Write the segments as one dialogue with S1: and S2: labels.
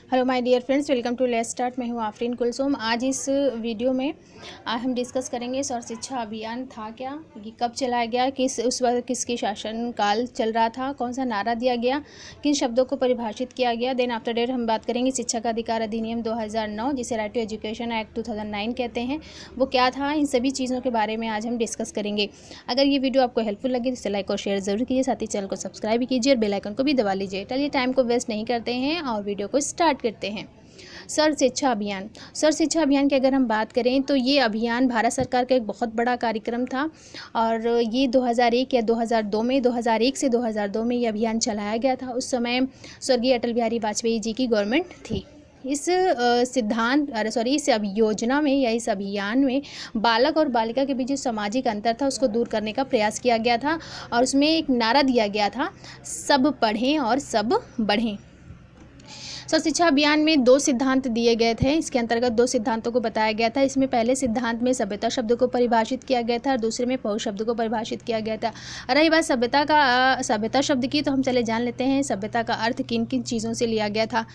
S1: Hello my dear friends, welcome to let's start. मैं हूँ आफरीन कुलसुम। आज इस वीडियो में हम डिस्कस करेंगे सर्व शिक्षा अभियान था क्या, ये कब चलाया गया, उस वक्त किसके शासनकाल चल रहा था, कौन सा नारा दिया गया, किन शब्दों को परिभाषित किया गया। देन आफ्टर डेट हम बात करेंगे शिक्षा का अधिकार अधिनियम 2009, जिसे राइट टू एजुकेशन एक्ट 2009 कहते हैं, वो क्या था। इन सभी चीज़ों के बारे में आज हम डिस्कस करेंगे। अगर ये वीडियो आपको हेल्पफुल लगे तो इसे लाइक और शेयर जरूर कीजिए, साथ ही चैनल को सब्सक्राइब भी कीजिए और बेल आइकन को भी दबा लीजिए। चलिए टाइम को वेस्ट नहीं करते हैं और वीडियो को स्टार्ट करते हैं। सर्व शिक्षा अभियान। सर्व शिक्षा अभियान की अगर हम बात करें तो ये अभियान भारत सरकार का एक बहुत बड़ा कार्यक्रम था और ये 2001 या 2002 में 2001 से 2002 में ये अभियान चलाया गया था। उस समय स्वर्गीय अटल बिहारी वाजपेयी जी की गवर्नमेंट थी। इस योजना में या इस अभियान में बालक और बालिका के बीच जो सामाजिक अंतर था उसको दूर करने का प्रयास किया गया था और उसमें एक नारा दिया गया था, सब पढ़ें और सब बढ़ें। सर्व शिक्षा अभियान में 2 सिद्धांत दिए गए थे। इसके अंतर्गत 2 सिद्धांतों को बताया गया था। इसमें पहले सिद्धांत में सभ्यता शब्द को परिभाषित किया गया था और दूसरे में पहुँच शब्द को परिभाषित किया गया था। रही बात सभ्यता शब्द की, तो हम चले जान लेते हैं सभ्यता का अर्थ किन किन चीज़ों से लिया गया था।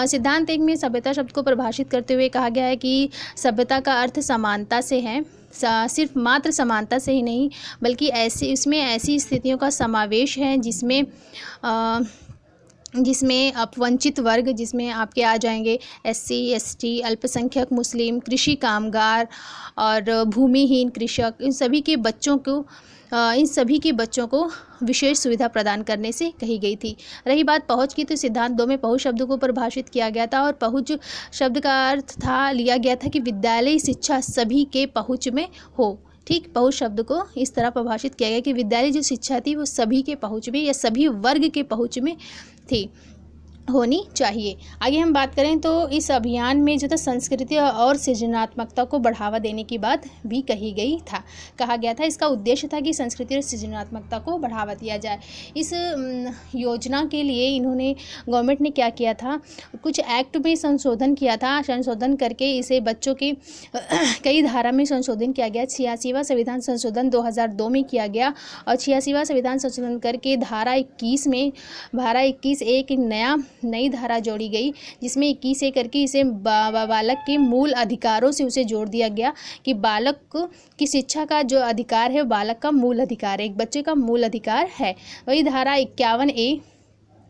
S1: सिद्धांत 1 में सभ्यता शब्द को परिभाषित करते हुए कहा गया है कि सभ्यता का अर्थ समानता से है, सिर्फ मात्र समानता से ही नहीं बल्कि इसमें ऐसी स्थितियों का समावेश है जिसमें अपवंचित वर्ग, जिसमें आपके आ जाएंगे SC ST, अल्पसंख्यक, मुस्लिम, कृषि कामगार और भूमिहीन कृषक, इन सभी के बच्चों को विशेष सुविधा प्रदान करने से कही गई थी। रही बात पहुँच की, तो सिद्धांत 2 में पहुँच शब्द को परिभाषित किया गया था और पहुँच शब्द का अर्थ लिया गया था कि विद्यालय शिक्षा सभी के पहुँच में हो। ठीक, पहुँच शब्द को इस तरह परिभाषित किया गया कि विद्यालय जो शिक्षा थी वो सभी के पहुँच में या सभी वर्ग के पहुँच में थी, होनी चाहिए। आगे हम बात करें तो इस अभियान में जो था संस्कृति और सृजनात्मकता को बढ़ावा देने की बात भी कहा गया था। इसका उद्देश्य था कि संस्कृति और सृजनात्मकता को बढ़ावा दिया जाए। इस योजना के लिए गवर्नमेंट ने क्या किया था, कुछ एक्ट में संशोधन किया था। संशोधन करके इसे बच्चों के कई धारा में संशोधन किया गया। 86वां संविधान संशोधन 2002 में किया गया और 86वां संविधान संशोधन करके धारा 21 एक नई धारा जोड़ी गई, जिसमें 21 करके इसे बालक के मूल अधिकारों से उसे जोड़ दिया गया कि बालक की शिक्षा का जो अधिकार है बालक का मूल अधिकार है, एक बच्चे का मूल अधिकार है। वही धारा 51A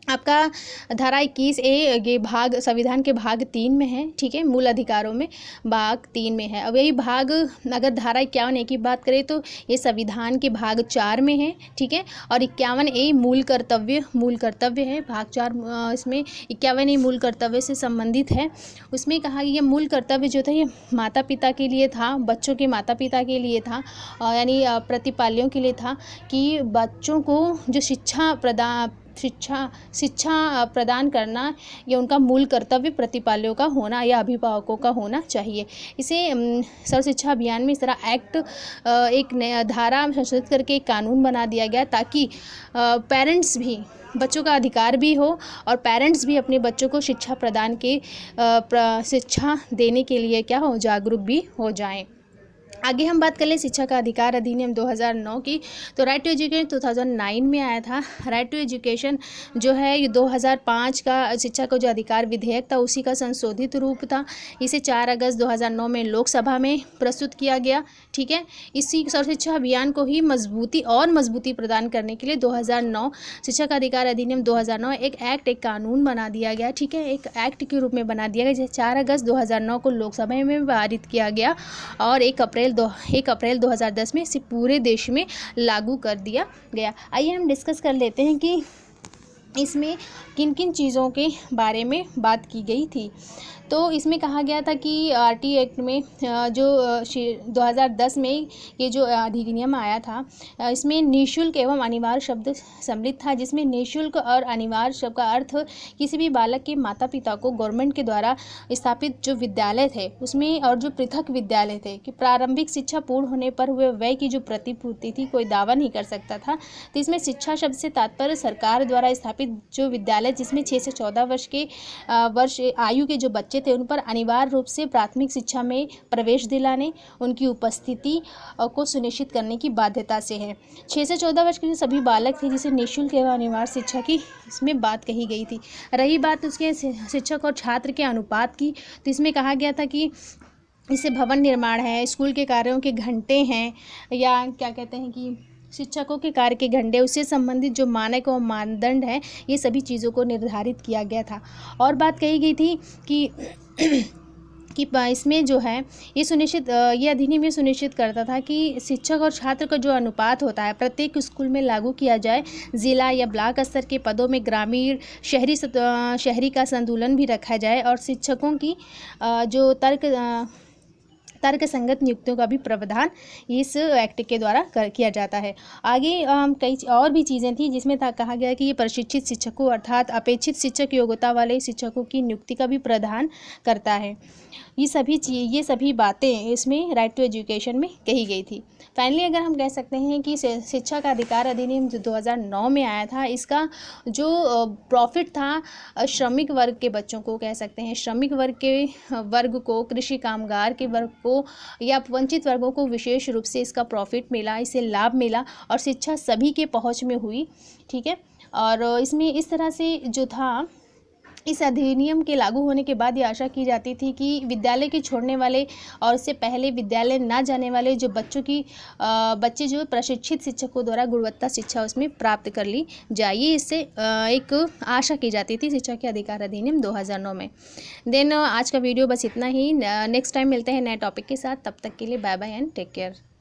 S1: आपका धारा 21A ये भाग संविधान के भाग 3 में है। ठीक है, मूल अधिकारों में भाग 3 में है। अब यही भाग, अगर धारा 51A की बात करें तो ये संविधान के भाग 4 में है। ठीक है, और 51A मूल कर्तव्य है। भाग 4 इसमें 51A मूल कर्तव्य से संबंधित है। उसमें कहा कि ये मूल कर्तव्य जो था ये माता पिता के लिए था, बच्चों के माता पिता के लिए था, यानी प्रतिपाल्यों के लिए था कि बच्चों को जो शिक्षा प्रदान करना ये उनका मूल कर्तव्य प्रतिपाल्यों का होना या अभिभावकों का होना चाहिए। इसे सर्व शिक्षा अभियान में इस तरह एक नया धारा संशोधित करके एक कानून बना दिया गया ताकि पेरेंट्स भी, बच्चों का अधिकार भी हो और पेरेंट्स भी अपने बच्चों को शिक्षा देने के लिए क्या हो, जागरूक भी हो जाएं। आगे हम बात कर ले शिक्षा का अधिकार अधिनियम 2009 की, तो राइट टू एजुकेशन 2009 में आया था। राइट टू एजुकेशन जो है ये 2005 का शिक्षा का जो अधिकार विधेयक था उसी का संशोधित रूप था। इसे 4 अगस्त 2009 में लोकसभा में प्रस्तुत किया गया। ठीक है, इसी सर्व शिक्षा अभियान को ही मजबूती प्रदान करने के लिए 2009 शिक्षा का अधिकार अधिनियम 2009 एक कानून बना दिया गया। ठीक है, एक एक्ट के रूप में बना दिया गया, जिसे 4 अगस्त 2009 को लोकसभा में पारित किया गया और 1 अप्रैल 2010 में इसे पूरे देश में लागू कर दिया गया। आइए हम डिस्कस कर लेते हैं कि इसमें किन किन चीज़ों के बारे में बात की गई थी। तो इसमें कहा गया था कि RT एक्ट में जो 2010 में ये जो अधिनियम आया था, इसमें निःशुल्क एवं अनिवार्य शब्द सम्मिलित था, जिसमें निःशुल्क और अनिवार्य शब्द का अर्थ किसी भी बालक के माता पिता को गवर्नमेंट के द्वारा स्थापित जो विद्यालय थे उसमें और जो पृथक विद्यालय थे कि प्रारंभिक शिक्षा पूर्ण होने पर हुए व्यय की जो प्रतिपूर्ति थी कोई दावा नहीं कर सकता था। तो इसमें शिक्षा शब्द से तात्पर्य सरकार द्वारा स्थापित जो विद्यालय जिसमें 6 से 14 वर्ष आयु के जो बच्चे बच्चे थे उन पर अनिवार्य रूप से प्राथमिक शिक्षा में प्रवेश दिलाने, उनकी उपस्थिति को सुनिश्चित करने की बाध्यता से है। 6 से 14 वर्ष के जो सभी बालक थे जिसे निःशुल्क एवं अनिवार्य शिक्षा की इसमें बात कही गई थी। रही बात उसके शिक्षक और छात्र के अनुपात की, तो इसमें कहा गया था कि इससे भवन निर्माण है, स्कूल के कार्यों के घंटे हैं, या क्या कहते हैं कि शिक्षकों के कार्य के घंटे, उससे संबंधित जो मानक और मानदंड हैं, ये सभी चीज़ों को निर्धारित किया गया था। और बात कही गई थी कि इसमें जो है ये अधिनियम ये सुनिश्चित करता था कि शिक्षक और छात्र का जो अनुपात होता है प्रत्येक स्कूल में लागू किया जाए। जिला या ब्लॉक स्तर के पदों में ग्रामीण शहरी का संतुलन भी रखा जाए और शिक्षकों की जो तर्क संगत नियुक्तियों का भी प्रावधान इस एक्ट के द्वारा किया जाता है। आगे कई और भी चीज़ें थी जिसमें कहा गया कि ये प्रशिक्षित शिक्षकों अर्थात अपेक्षित शिक्षक योग्यता वाले शिक्षकों की नियुक्ति का भी प्रावधान करता है। ये सभी बातें इसमें राइट टू एजुकेशन में कही गई थी। फाइनली अगर हम कह सकते हैं कि शिक्षा का अधिकार अधिनियम जो 2009 में आया था, इसका जो प्रॉफिट था श्रमिक वर्ग के बच्चों को, कह सकते हैं श्रमिक वर्ग को, कृषि कामगार के वर्ग को या वंचित वर्गों को विशेष रूप से इसका प्रॉफिट मिला, इसे लाभ मिला और शिक्षा सभी के पहुंच में हुई। ठीक है, और इसमें इस तरह से जो था, इस अधिनियम के लागू होने के बाद ये आशा की जाती थी कि विद्यालय के छोड़ने वाले और इससे पहले विद्यालय ना जाने वाले जो बच्चे जो प्रशिक्षित शिक्षकों द्वारा गुणवत्ता शिक्षा उसमें प्राप्त कर ली जाए, इससे एक आशा की जाती थी शिक्षा के अधिकार अधिनियम 2009 में। देन आज का वीडियो बस इतना ही। नेक्स्ट टाइम मिलते हैं नए टॉपिक के साथ, तब तक के लिए bye bye and take care.